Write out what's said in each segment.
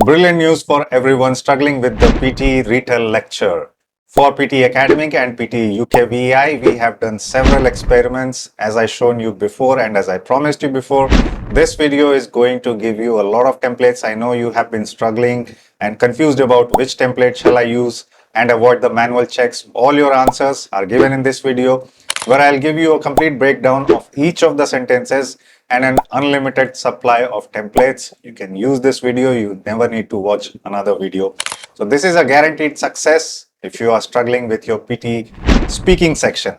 Brilliant news for everyone struggling with the PTE Retell Lecture. For PTE Academic and PTE UKVI, we have done several experiments as I shown you before and as I promised you before. This video is going to give you a lot of templates. I know you have been struggling and confused about which template shall I use and avoid the manual checks. All your answers are given in this video, where I'll give you a complete breakdown of each of the sentences and an unlimited supply of templates. You can use this video, you never need to watch another video. So this is a guaranteed success if you are struggling with your PT speaking section.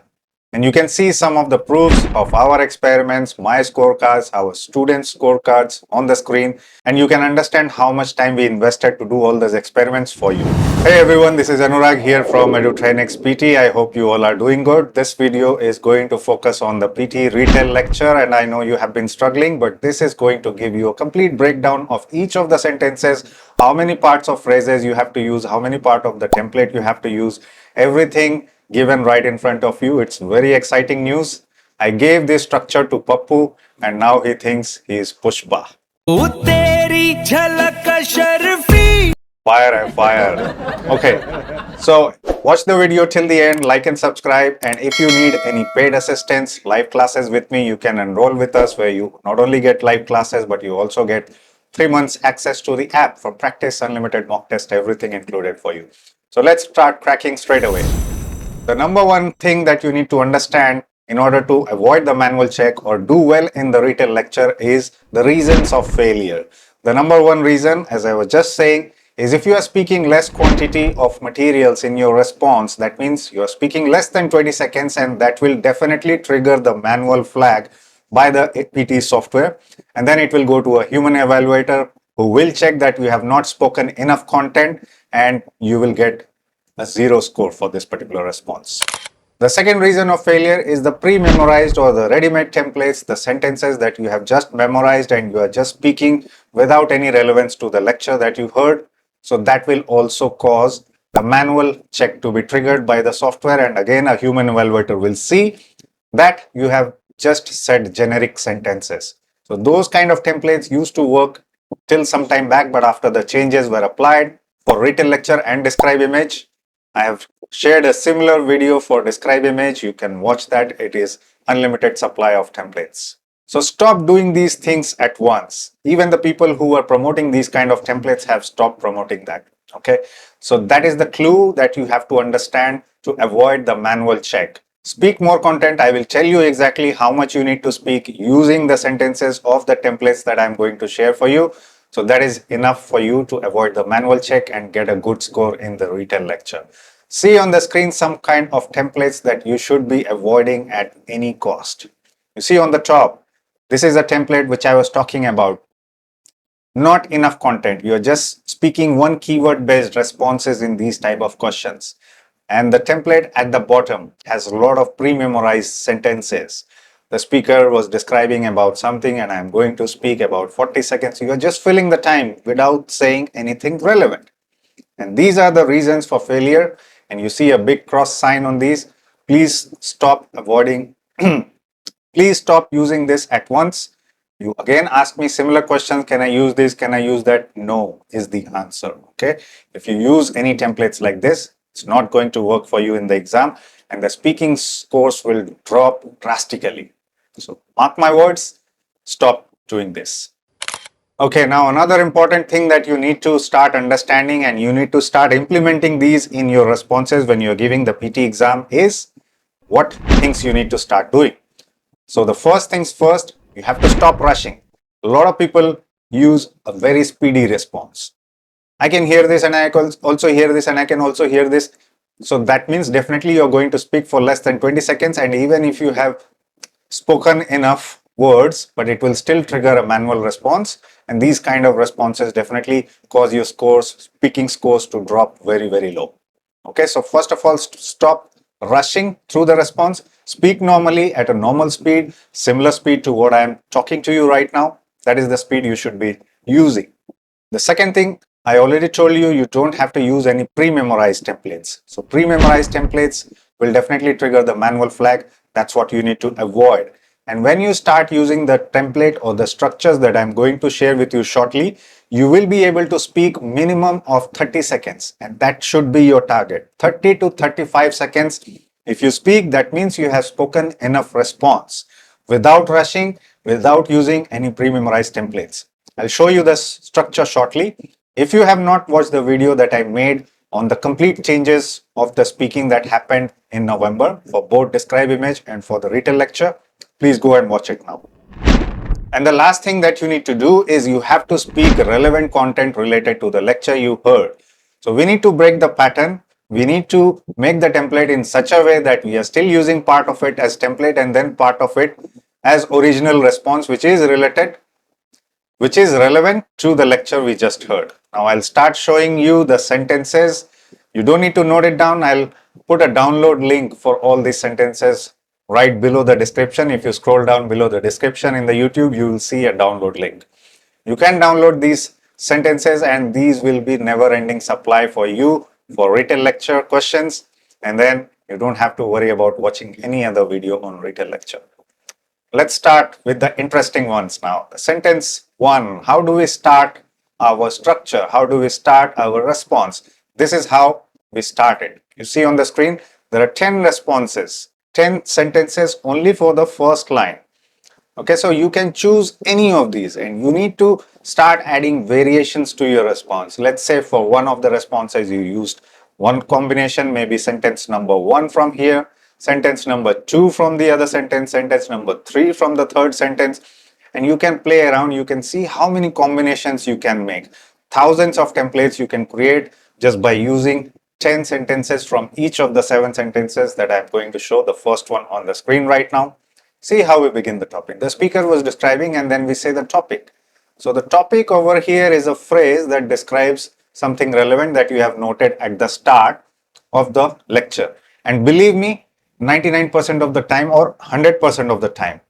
And you can see some of the proofs of our experiments, my scorecards, our students' scorecards on the screen, and you can understand how much time we invested to do all those experiments for you. Hey everyone, this is Anurag here from Edutrainex PTE. I hope you all are doing good. This video is going to focus on the PTE Retell lecture, and I know you have been struggling, but this is going to give you a complete breakdown of each of the sentences, how many parts of phrases you have to use, how many part of the template you have to use, everything given right in front of you. It's very exciting news. I gave this structure to Pappu and now he thinks he is Pushpa. Fire and fire. Okay, so watch the video till the end, like and subscribe, and if you need any paid assistance, live classes with me, you can enroll with us, where you not only get live classes but you also get 3 months access to the app for practice, unlimited mock test, everything included for you. So let's start cracking straight away. The number one thing that you need to understand in order to avoid the manual check or do well in the Retell lecture is the reasons of failure. The number one reason, as I was just saying, is if you are speaking less quantity of materials in your response. That means you are speaking less than 20 seconds, and that will definitely trigger the manual flag by the PT software, and then it will go to a human evaluator who will check that you have not spoken enough content, and you will get a 0 score for this particular response. The second reason of failure is the pre-memorized or the ready-made templates, the sentences that you have just memorized and you are just speaking without any relevance to the lecture that you heard. So that will also cause the manual check to be triggered by the software, and again a human evaluator will see that you have just said generic sentences. So those kind of templates used to work till some time back, but after the changes were applied for Retell lecture and describe image, I have shared a similar video for describe image. You can watch that. It is unlimited supply of templates. So stop doing these things at once. Even the people who are promoting these kind of templates have stopped promoting that. Okay. So that is the clue that you have to understand to avoid the manual check. Speak more content. I will tell you exactly how much you need to speak using the sentences of the templates that I'm going to share for you. So that is enough for you to avoid the manual check and get a good score in the Retell lecture. See on the screen some kind of templates that you should be avoiding at any cost. You see on the top, this is a template which I was talking about. Not enough content. You're just speaking one keyword based responses in these type of questions. And the template at the bottom has a lot of pre-memorized sentences. The speaker was describing about something and I'm going to speak about 40 seconds. You're just filling the time without saying anything relevant. And these are the reasons for failure. And you see a big cross sign on these. Please stop avoiding. Please stop using this at once. You again ask me similar questions. Can I use this? Can I use that? No is the answer. Okay. If you use any templates like this, it's not going to work for you in the exam, and the speaking scores will drop drastically. So mark my words, stop doing this. Okay, now another important thing that you need to start understanding and you need to start implementing these in your responses when you're giving the PT exam is what things you need to start doing. So the first things first, you have to stop rushing. A lot of people use a very speedy response. I can hear this and I can also hear this and I can also hear this. So that means definitely you're going to speak for less than 20 seconds, and even if you have spoken enough words, but it will still trigger a manual response, and these kind of responses definitely cause your speaking scores to drop very, very low. Okay, so first of all, stop rushing through the response. Speak normally at a normal speed, similar speed to what I'm talking to you right now. That is the speed you should be using. The second thing, I already told you, you don't have to use any pre-memorized templates. So pre-memorized templates will definitely trigger the manual flag. That's what you need to avoid. And when you start using the template or the structures that I'm going to share with you shortly, you will be able to speak minimum of 30 seconds, and that should be your target. 30 to 35 seconds. If you speak, that means you have spoken enough response without rushing, without using any pre-memorized templates. I'll show you this structure shortly. If you have not watched the video that I made on the complete changes of the speaking that happened in November for both Describe Image and for the Retell Lecture, please go and watch it now. And the last thing that you need to do is you have to speak relevant content related to the lecture you heard. So we need to break the pattern. We need to make the template in such a way that we are still using part of it as template and then part of it as original response, which is relevant to the lecture we just heard. Now I'll start showing you the sentences. You don't need to note it down. I'll put a download link for all these sentences right below the description. If you scroll down below the description in the YouTube, you will see a download link. You can download these sentences and these will be never-ending supply for you for Retell Lecture questions, and then you don't have to worry about watching any other video on Retell Lecture. Let's start with the interesting ones now. Sentence 1. How do we start our structure? How do we start our response? This is how we started. You see on the screen, there are 10 responses, 10 sentences only for the first line. Okay, so you can choose any of these and you need to start adding variations to your response. Let's say for one of the responses you used one combination, maybe sentence number 1 from here, sentence number 2 from the other sentence, sentence number 3 from the third sentence, and you can play around. You can see how many combinations you can make. Thousands of templates you can create just by using 10 sentences from each of the 7 sentences that I'm going to show. The first one on the screen right now. See how we begin the topic. The speaker was describing and then we say the topic. So the topic over here is a phrase that describes something relevant that you have noted at the start of the lecture. And believe me, 99% of the time or 100% of the time,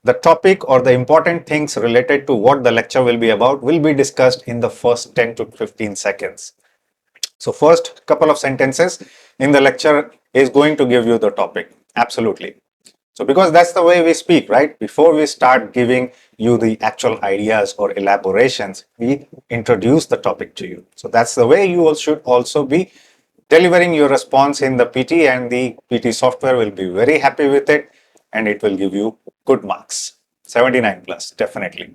the topic or the important things related to what the lecture will be about will be discussed in the first 10 to 15 seconds. So first couple of sentences in the lecture is going to give you the topic. Absolutely. So because that's the way we speak, right? Before we start giving you the actual ideas or elaborations, we introduce the topic to you. So that's the way you should also be delivering your response in the PT, and the PT software will be very happy with it and it will give you good marks. 79 plus, definitely.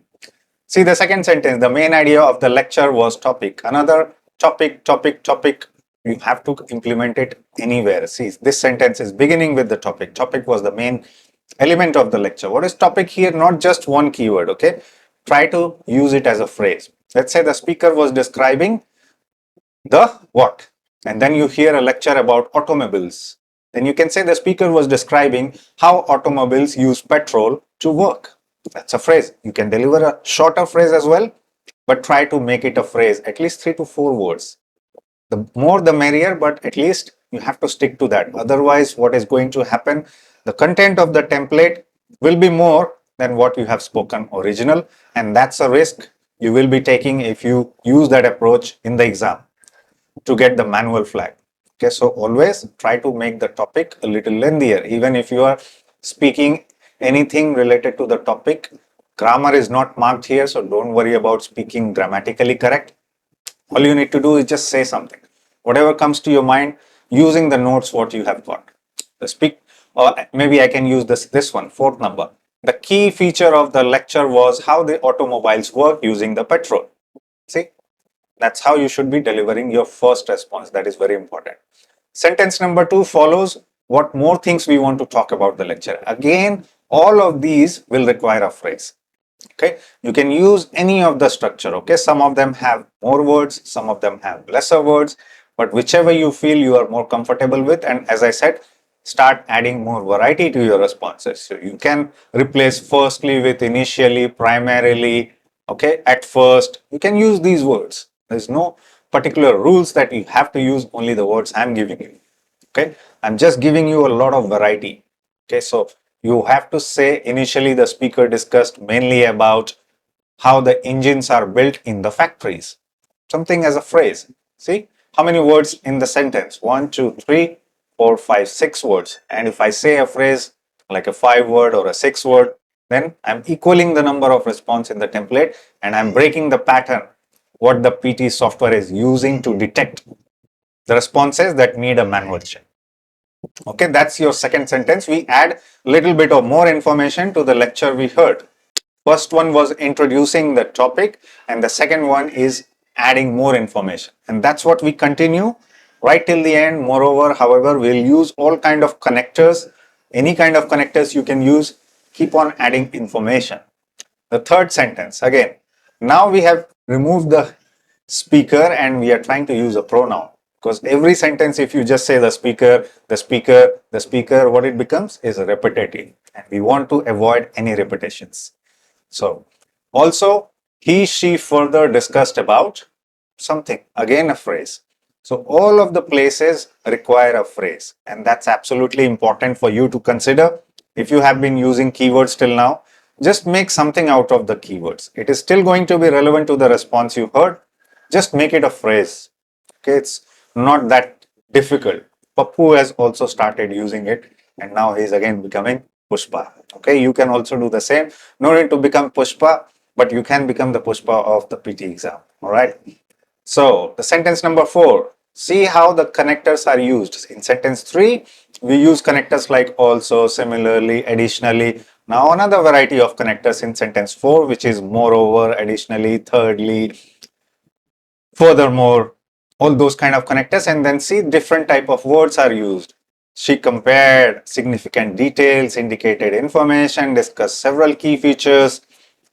See the second sentence, the main idea of the lecture was topic. Another topic. You have to implement it anywhere. See, this sentence is beginning with the topic. Topic was the main element of the lecture. What is topic here? Not just one keyword, okay? Try to use it as a phrase. Let's say the speaker was describing the what? And then you hear a lecture about automobiles. Then you can say the speaker was describing how automobiles use petrol to work. That's a phrase. You can deliver a shorter phrase as well, but try to make it a phrase, at least 3 to 4 words. The more the merrier, but at least you have to stick to that. Otherwise, what is going to happen? The content of the template will be more than what you have spoken original, and that's a risk you will be taking if you use that approach in the exam to get the manual flag. Okay, so always try to make the topic a little lengthier. Even if you are speaking anything related to the topic, grammar is not marked here, so don't worry about speaking grammatically correct. All you need to do is just say something. Whatever comes to your mind using the notes what you have got. Or maybe I can use this one, fourth number. The key feature of the lecture was how the automobiles work using the petrol. See, that's how you should be delivering your first response. That is very important. Sentence number 2 follows what more things we want to talk about the lecture. Again, all of these will require a phrase. Okay, you can use any of the structure. Okay, some of them have more words, some of them have lesser words, but whichever you feel you are more comfortable with. And as I said, start adding more variety to your responses. So you can replace firstly with initially, primarily, okay, at first. You can use these words. There's no particular rules that you have to use, only the words I'm giving you. Okay, I'm just giving you a lot of variety. Okay, so you have to say initially the speaker discussed mainly about how the engines are built in the factories. Something as a phrase. See how many words in the sentence? 1, 2, 3, 4, 5, 6 words. And if I say a phrase like a 5-word or a 6-word, then I'm equaling the number of response in the template and I'm breaking the pattern what the PT software is using to detect the responses that need a manual check. Okay, that's your second sentence. We add a little bit of more information to the lecture we heard. First one was introducing the topic, and the second one is adding more information. And that's what we continue right till the end. Moreover, however, we'll use all kind of connectors, any kind of connectors you can use, keep on adding information. The third sentence, again, now we have removed the speaker and we are trying to use a pronoun. Because every sentence, if you just say the speaker, the speaker, the speaker, what it becomes is repetitive. And we want to avoid any repetitions. So, also, he, she further discussed about something, again a phrase. So, all of the places require a phrase, and that's absolutely important for you to consider. If you have been using keywords till now, just make something out of the keywords. It is still going to be relevant to the response you heard. Just make it a phrase. Okay, it's not that difficult. Pappu has also started using it, and now he's again becoming Pushpa. Okay, you can also do the same. No need to become Pushpa, but you can become the Pushpa of the PT exam. All right. So the sentence number 4. See how the connectors are used. In sentence 3, we use connectors like also, similarly, additionally. Now another variety of connectors in sentence 4, which is moreover, additionally, thirdly, furthermore, all those kind of connectors, and then see different type of words are used. She compared significant details, indicated information, discussed several key features,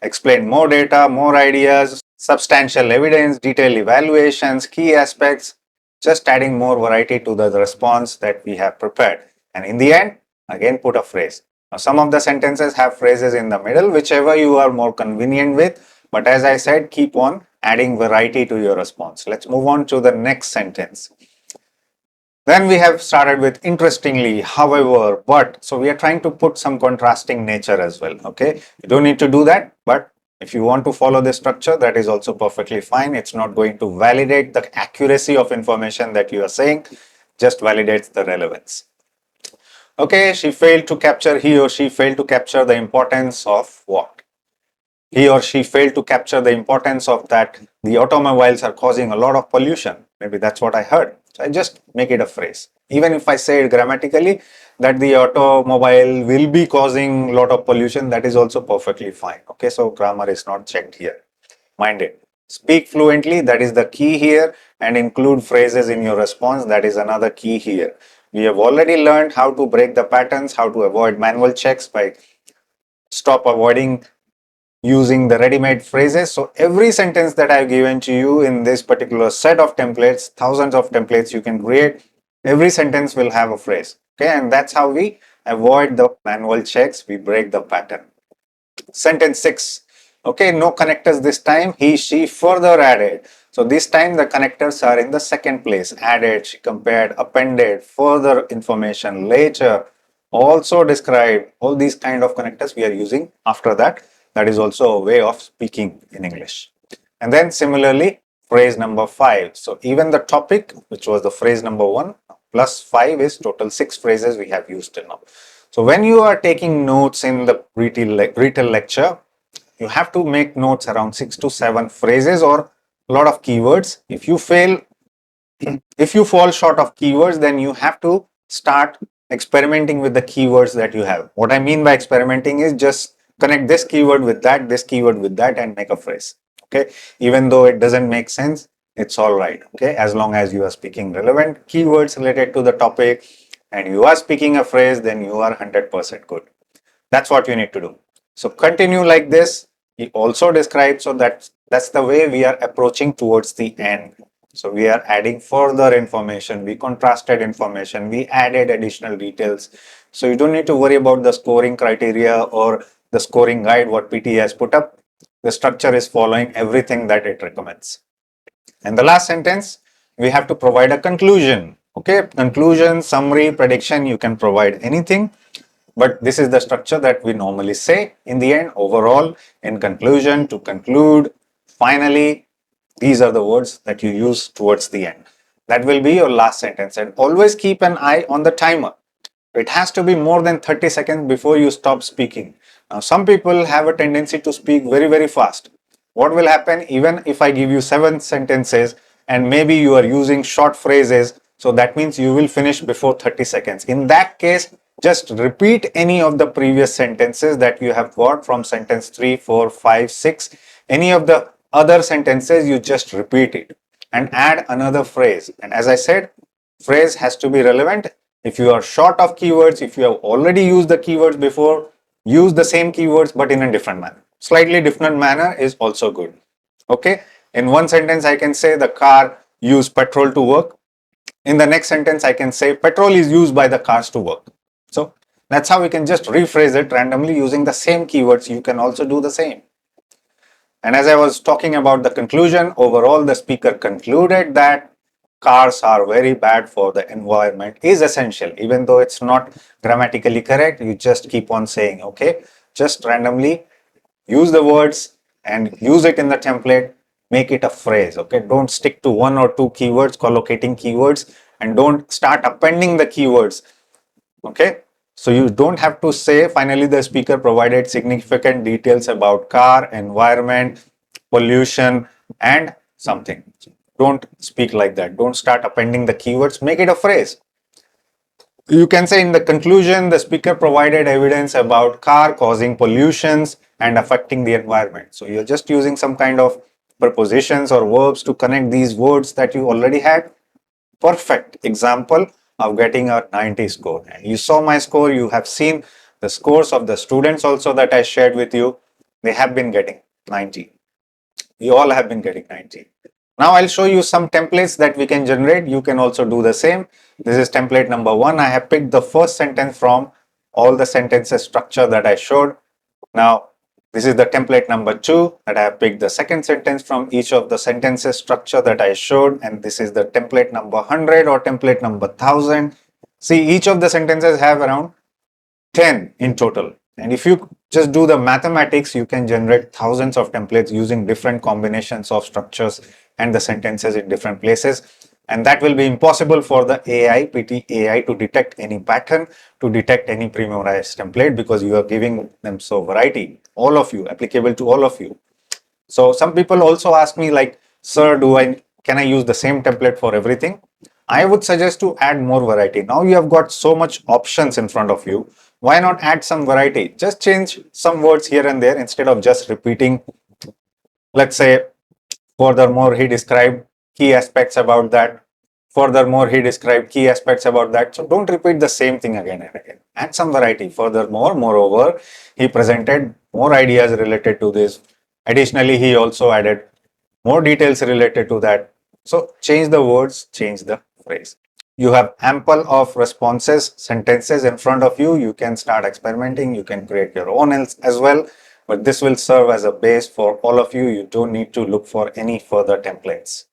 explained more data, more ideas, substantial evidence, detailed evaluations, key aspects, just adding more variety to the response that we have prepared. And in the end, again put a phrase. Now, some of the sentences have phrases in the middle, whichever you are more convenient with. But as I said, keep on adding variety to your response. Let's move on to the next sentence. Then we have started with interestingly, however, but. So we are trying to put some contrasting nature as well. Okay, you don't need to do that, but if you want to follow this structure, that is also perfectly fine. It's not going to validate the accuracy of information that you are saying, just validates the relevance. Okay, he or she failed to capture the importance of what? He or she failed to capture the importance of that the automobiles are causing a lot of pollution. Maybe that's what I heard. So I just make it a phrase. Even if I say it grammatically that the automobile will be causing a lot of pollution, that is also perfectly fine. Okay, so grammar is not checked here. Mind it. Speak fluently, that is the key here, and include phrases in your response, that is another key here. We have already learned how to break the patterns, how to avoid manual checks by stop avoiding using the ready-made phrases. So every sentence that I've given to you in this particular set of templates, thousands of templates you can create, every sentence will have a phrase. Okay, and that's how we avoid the manual checks, we break the pattern. Sentence 6. Okay, no connectors this time. He, she further added. So this time the connectors are in the second place. Added, she compared, appended, further information, later, also described. All these kind of connectors we are using after that. That is also a way of speaking in English. And then similarly, phrase number 5. So even the topic, which was the phrase number 1, plus 5 is total 6 phrases we have used till now. So when you are taking notes in the Retell lecture, you have to make notes around 6 to 7 phrases or a lot of keywords. If you fall short of keywords, then you have to start experimenting with the keywords that you have. What I mean by experimenting is just connect this keyword with that, and make a phrase. Okay, even though it doesn't make sense, it's all right. Okay, as long as you are speaking relevant keywords related to the topic and you are speaking a phrase, then you are 100% good. That's what you need to do. So continue like this. He also described, so that's the way we are approaching towards the end. So we are adding further information, we contrasted information, we added additional details. So you don't need to worry about the scoring criteria or the scoring guide what PT has put up. The structure is following everything that it recommends. And the last sentence, we have to provide a conclusion. Okay, conclusion, summary, prediction, you can provide anything. But this is the structure that we normally say in the end, overall, in conclusion, to conclude, finally, these are the words that you use towards the end. That will be your last sentence, and always keep an eye on the timer. It has to be more than 30 seconds before you stop speaking. Now, some people have a tendency to speak very, very fast. what will happen even if I give you 7 sentences and maybe you are using short phrases, so that means you will finish before 30 seconds. In that case, just repeat any of the previous sentences that you have got from sentence 3, 4, 5, 6. Any of the other sentences, you just repeat it and add another phrase. And as I said, phrase has to be relevant. If you are short of keywords, if you have already used the keywords before, use the same keywords but in a different manner. Slightly different manner is also good. Okay. In one sentence, I can say the car used petrol to work. In the next sentence, I can say petrol is used by the cars to work. So that's how we can just rephrase it randomly using the same keywords. You can also do the same. And as I was talking about the conclusion, overall, the speaker concluded that cars are very bad for the environment is essential. Even though it's not grammatically correct, you just keep on saying, okay, just randomly use the words and use it in the template, make it a phrase. Okay, don't stick to 1 or 2 keywords, collocating keywords, and don't start appending the keywords. Okay, so you don't have to say, finally, the speaker provided significant details about car, environment, pollution, and something. Don't speak like that. Don't start appending the keywords. Make it a phrase. You can say in the conclusion, the speaker provided evidence about car causing pollutions and affecting the environment. So you're just using some kind of prepositions or verbs to connect these words that you already had. Perfect example of getting a 90 score. And you saw my score. You have seen the scores of the students also that I shared with you. They have been getting 90. We all have been getting 90. Now I'll show you some templates that we can generate. You can also do the same. This is template number 1. I have picked the first sentence from all the sentences structure that I showed. Now this is the template number 2 that I have picked the second sentence from each of the sentences structure that I showed. And this is the template number 100 or template number 1000. See, each of the sentences have around 10 in total. And if you just do the mathematics, you can generate thousands of templates using different combinations of structures and the sentences in different places. And that will be impossible for the AI, PTE AI to detect any pattern, to detect any pre-memorized template, because you are giving them so variety, all of you, applicable to all of you. So some people also ask me like, sir, can I use the same template for everything? I would suggest to add more variety. Now you have got so much options in front of you. Why not add some variety? Just change some words here and there instead of just repeating. Let's say, furthermore, he described key aspects about that. Furthermore, he described key aspects about that. So don't repeat the same thing again and again. Add some variety. Furthermore, moreover, he presented more ideas related to this. Additionally, he also added more details related to that. So change the words, change the phrase. You have ample of responses, sentences in front of you. You can start experimenting. You can create your own as well. But this will serve as a base for all of you. You don't need to look for any further templates.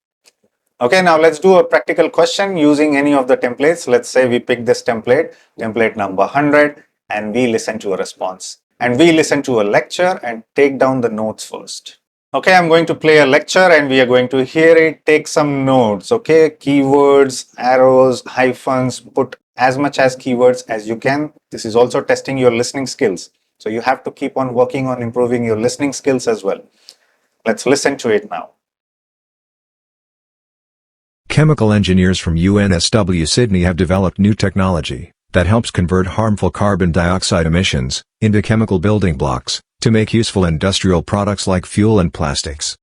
Okay, now let's do a practical question using any of the templates. Let's say we pick this template, template number 100, and we listen to a response. And we listen to a lecture and take down the notes first. Okay, I'm going to play a lecture and we are going to hear it, take some notes. Okay, keywords, arrows, hyphens, put as much as keywords as you can. This is also testing your listening skills. So you have to keep on working on improving your listening skills as well. Let's listen to it now. Chemical engineers from UNSW Sydney have developed new technology that helps convert harmful carbon dioxide emissions into chemical building blocks to make useful industrial products like fuel and plastics.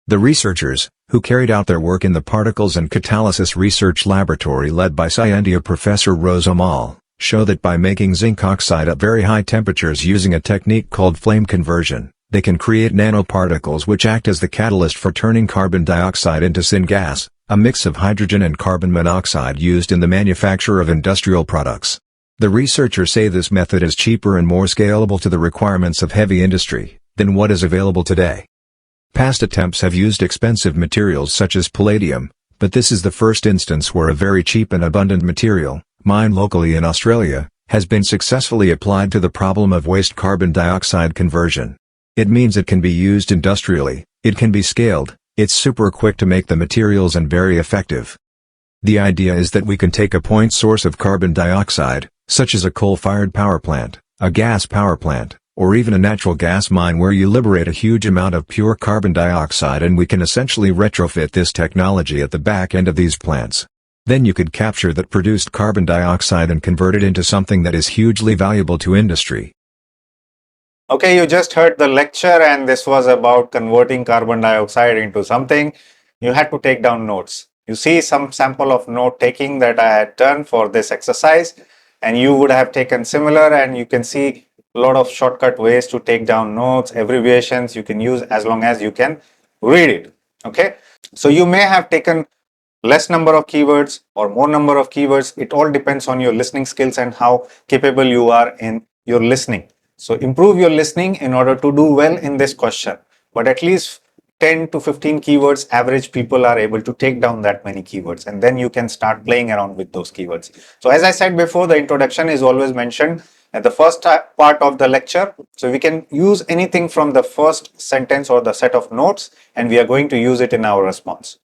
The researchers, who carried out their work in the Particles and Catalysis Research Laboratory led by Scientia Professor Rose Amal, show that by making zinc oxide at very high temperatures using a technique called flame conversion, they can create nanoparticles which act as the catalyst for turning carbon dioxide into syngas, a mix of hydrogen and carbon monoxide used in the manufacture of industrial products. The researchers say this method is cheaper and more scalable to the requirements of heavy industry than what is available today. Past attempts have used expensive materials such as palladium, but this is the first instance where a very cheap and abundant material, mined locally in Australia, has been successfully applied to the problem of waste carbon dioxide conversion. It means it can be used industrially, it can be scaled, it's super quick to make the materials and very effective. The idea is that we can take a point source of carbon dioxide, such as a coal-fired power plant, a gas power plant, or even a natural gas mine where you liberate a huge amount of pure carbon dioxide, and we can essentially retrofit this technology at the back end of these plants. Then you could capture that produced carbon dioxide and convert it into something that is hugely valuable to industry. Okay, you just heard the lecture, and this was about converting carbon dioxide into something. You had to take down notes. You see some sample of note taking that I had done for this exercise, and you would have taken similar, and you can see a lot of shortcut ways to take down notes, abbreviations you can use as long as you can read it. Okay, so you may have taken less number of keywords or more number of keywords. It all depends on your listening skills and how capable you are in your listening. So improve your listening in order to do well in this question. But at least 10 to 15 keywords, average people are able to take down that many keywords, and then you can start playing around with those keywords. So as I said before, the introduction is always mentioned at the first part of the lecture. So we can use anything from the first sentence or the set of notes, and we are going to use it in our response.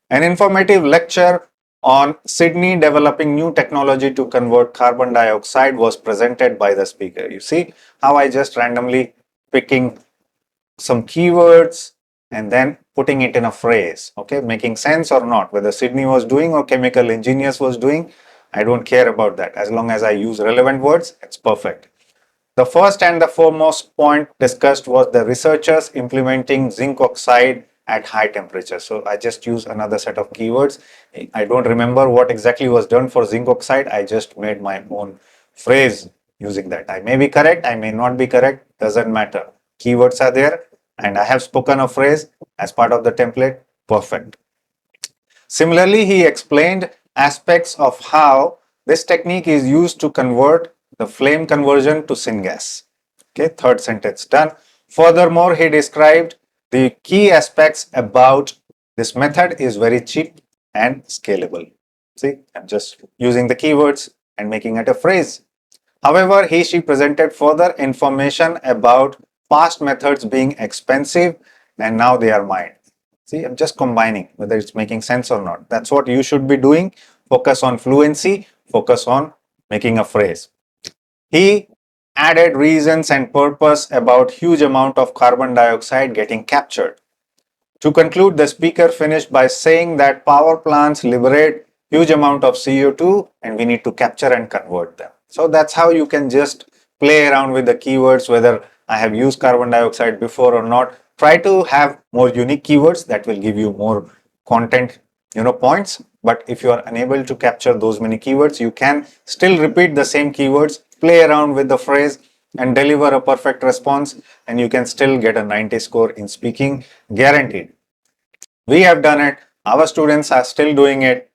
An informative lecture on Sydney developing new technology to convert carbon dioxide was presented by the speaker. You see how I just randomly picking some keywords and then putting it in a phrase, okay, making sense or not, whether Sydney was doing or chemical engineers was doing, I don't care about that. As long as I use relevant words, it's perfect. The first and the foremost point discussed was the researchers implementing zinc oxide at high temperature. So I just use another set of keywords. I don't remember what exactly was done for zinc oxide. I just made my own phrase using that. I may be correct, I may not be correct, doesn't matter. Keywords are there and I have spoken a phrase as part of the template. Perfect. Similarly, he explained aspects of how this technique is used to convert the flame conversion to syngas. Okay, third sentence done. Furthermore, he described the key aspects about this method is very cheap and scalable. See, I'm just using the keywords and making it a phrase. However, she presented further information about past methods being expensive and now they are mined. See, I'm just combining whether it's making sense or not. That's what you should be doing. Focus on fluency, focus on making a phrase. He added reasons and purpose about huge amount of carbon dioxide getting captured. To conclude, the speaker finished by saying that power plants liberate huge amount of CO2 and we need to capture and convert them. So that's how you can just play around with the keywords, whether I have used carbon dioxide before or not. Try to have more unique keywords that will give you more content, points. But if you are unable to capture those many keywords, you can still repeat the same keywords, play around with the phrase and deliver a perfect response, and you can still get a 90 score in speaking, guaranteed. We have done it. Our students are still doing it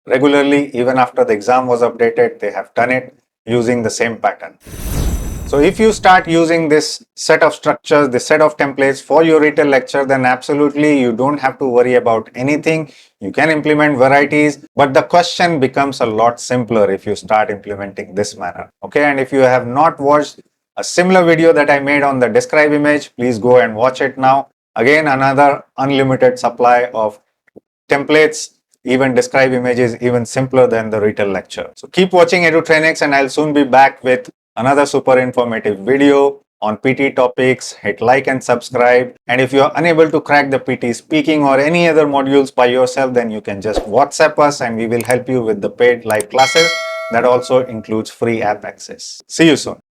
regularly. Even after the exam was updated, they have done it using the same pattern. So if you start using this set of structures, this set of templates for your Retell lecture, then absolutely you don't have to worry about anything. You can implement varieties, but the question becomes a lot simpler if you start implementing this manner. Okay, and if you have not watched a similar video that I made on the describe image, please go and watch it now. Again, another unlimited supply of templates, even describe images, even simpler than the Retell lecture. So keep watching Edutrainex and I'll soon be back with another super informative video on PT topics. Hit like and subscribe. And if you're unable to crack the PT speaking or any other modules by yourself, then you can just WhatsApp us and we will help you with the paid live classes. That also includes free app access. See you soon.